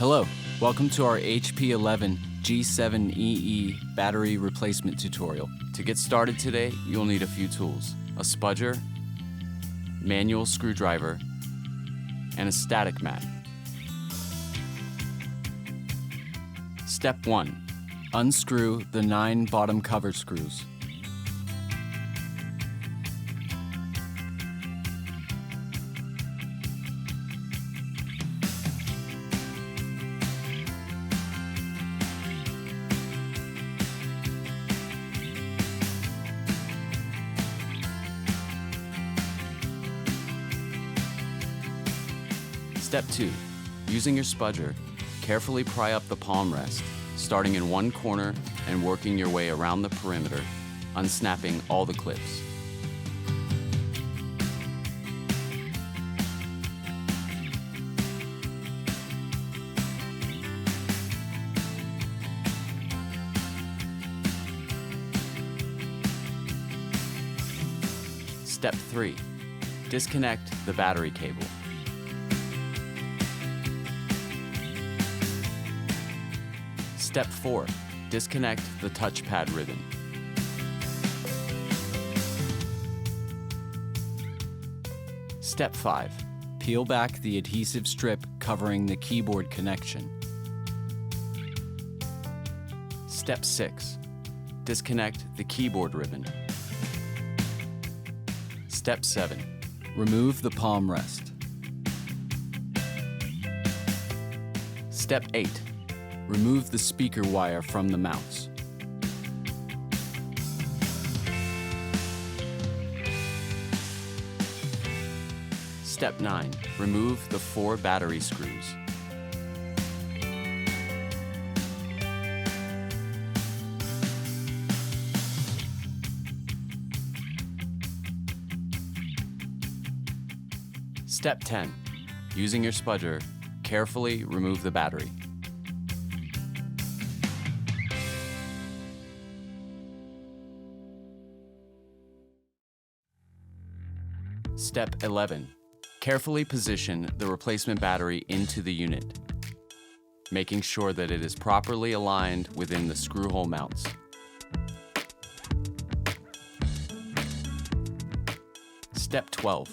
Hello, welcome to our HP11 G7EE battery replacement tutorial. To get started today, you'll need a few tools: a spudger, manual screwdriver, and a static mat. Step 1. Unscrew the 9 bottom cover screws. Step 2. Using your spudger, carefully pry up the palm rest, starting in one corner and working your way around the perimeter, unsnapping all the clips. Step 3. Disconnect the battery cable. Step 4. Disconnect the touchpad ribbon. Step 5. Peel back the adhesive strip covering the keyboard connection. Step 6. Disconnect the keyboard ribbon. Step 7. Remove the palm rest. Step 8. Remove the speaker wire from the mounts. Step 9. Remove the 4 battery screws. Step 10. Using your spudger, carefully remove the battery. Step 11. Carefully position the replacement battery into the unit, making sure that it is properly aligned within the screw hole mounts. Step 12.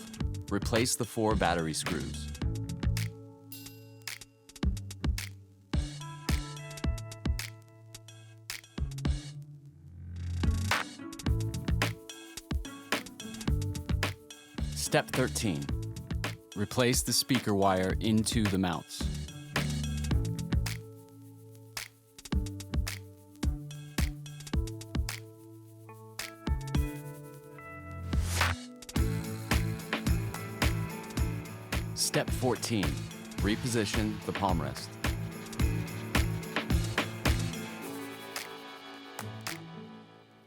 Replace the 4 battery screws. Step 13. Replace the speaker wire into the mounts. Step 14. Reposition the palm rest.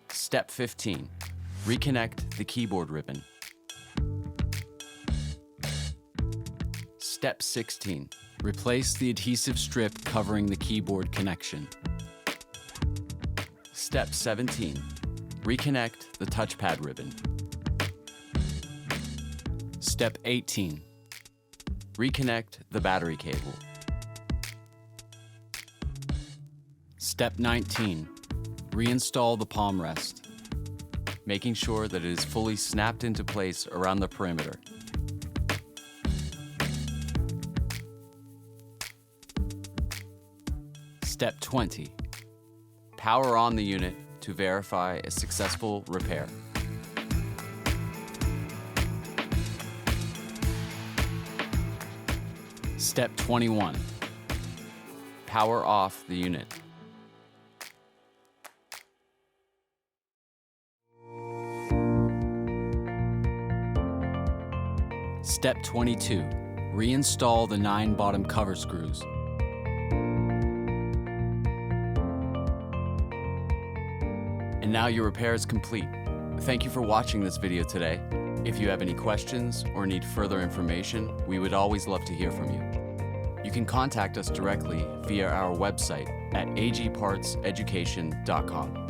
Step 15. Reconnect the keyboard ribbon. Step 16. Replace the adhesive strip covering the keyboard connection. Step 17. Reconnect the touchpad ribbon. Step 18. Reconnect the battery cable. Step 19. Reinstall the palm rest, making sure that it is fully snapped into place around the perimeter. Step 20. Power on the unit to verify a successful repair. Step 21. Power off the unit. Step 22. Reinstall the 9 bottom cover screws. And now your repair is complete. Thank you for watching this video today. If you have any questions or need further information, we would always love to hear from you. You can contact us directly via our website at agpartseducation.com.